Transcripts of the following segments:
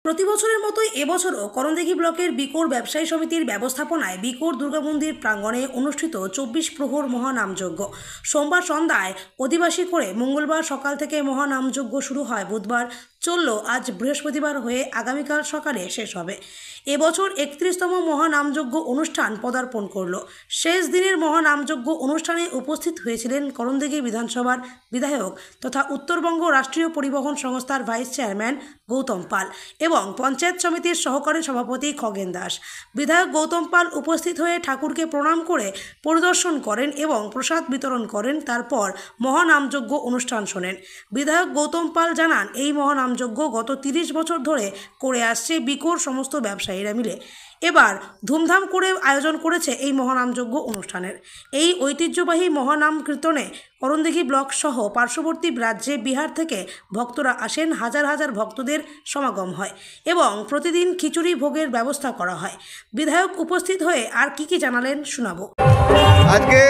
প্রতি বছরের মতোই এবছরও করণদিঘি ব্লকের বিকোর ব্যবসায়ী সমিতির ব্যবস্থাপনায় বিকোর দুর্গা মন্দির প্রাঙ্গণে অনুষ্ঠিত ২৪ প্রহর মহানামযজ্ঞ। সোমবার সন্ধ্যায় অধিবাসী করে মঙ্গলবার সকাল থেকে মহানামযজ্ঞ শুরু হয়। বুধবার চলল, আজ বৃহস্পতিবার হয়ে আগামীকাল সকালে শেষ হবে। এবছর ৩১তম মহানামযজ্ঞ অনুষ্ঠান পদার্পণ করল। শেষ দিনের মহানামযজ্ঞ অনুষ্ঠানে উপস্থিত হয়েছিলেন করণদিঘি বিধানসভার বিধায়ক তথা উত্তরবঙ্গ রাষ্ট্রীয় পরিবহন সংস্থার ভাইস চেয়ারম্যান গৌতম পাল এবং পঞ্চায়েত সমিতির সহকারী সভাপতি খগেন দাস। বিধায়ক গৌতম পাল উপস্থিত হয়ে ঠাকুরকে প্রণাম করে পরিদর্শন করেন এবং প্রসাদ বিতরণ করেন। তারপর মহানামযজ্ঞ অনুষ্ঠান শোনেন। বিধায়ক গৌতম পাল জানান, এই মহানামযজ্ঞ গত ৩০ বছর ধরে করে আসছে বিকোর সমস্ত ব্যবসায়ীরা মিলে। এবার ধুমধাম করে আয়োজন করেছে এই মহানামযজ্ঞ অনুষ্ঠানের। এই ঐতিহ্যবাহী মহানাম কীর্তনে করণদিঘি ব্লক সহ পার্শ্ববর্তী রাজ্যে বিহার থেকে ভক্তরা আসেন। হাজার হাজার ভক্তদের সমাগম হয় এবং প্রতিদিন খিচুড়ি ভোগের ব্যবস্থা করা হয়। বিধায়ক উপস্থিত হয়ে আর কি জানালেন শোনাবো। আজকে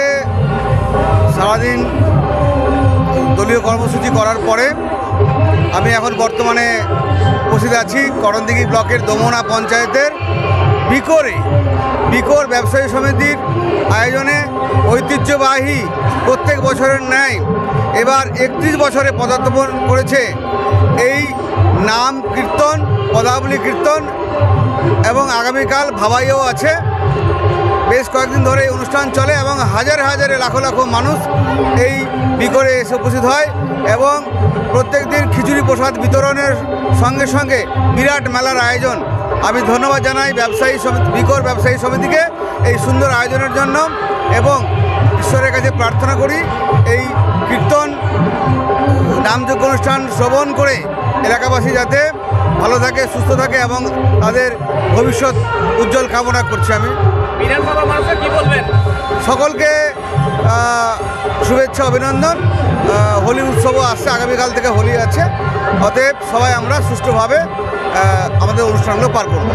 সারাদিন দলীয় কর্মসূচি করার পরে আমি এখন বর্তমানে উপস্থিত আছি করণদিঘি ব্লকের দমনা পঞ্চায়েতের বিকোর ব্যবসায়ী সমিতির আয়োজনে ঐতিহ্যবাহী প্রত্যেক বছরের ন্যায় এবার ৩১ বছরে পদার্পণ করেছে এই নাম কীর্তন, পদাবলী কীর্তন এবং আগামীকাল ভাবাইও আছে। বেশ কয়েকদিন ধরে এই অনুষ্ঠান চলে এবং হাজারে হাজারে লাখো লাখো মানুষ এই বিকোরে এসে উপস্থিত হয় এবং প্রত্যেক দিন খিচুড়ি প্রসাদ বিতরণের সঙ্গে সঙ্গে বিরাট মেলার আয়োজন। আমি ধন্যবাদ জানাই বিকোর ব্যবসায়ী সমিতিকে এই সুন্দর আয়োজনের জন্য এবং ঈশ্বরের কাছে প্রার্থনা করি এই কীর্তন নামযজ্ঞ অনুষ্ঠান শ্রবণ করে এলাকাবাসী যাতে ভালো থাকে, সুস্থ থাকে এবং তাদের ভবিষ্যৎ উজ্জ্বল কামনা করছি। আমি বিধানসভা মানুষকে কি বলবেন? সকলকে শুভেচ্ছা, অভিনন্দন। হোলি উৎসবও আসছে, আগামীকাল থেকে হোলি আছে, অতএব সবাই আমরা সুষ্ঠুভাবে আমাদের অনুষ্ঠানগুলো পার করব।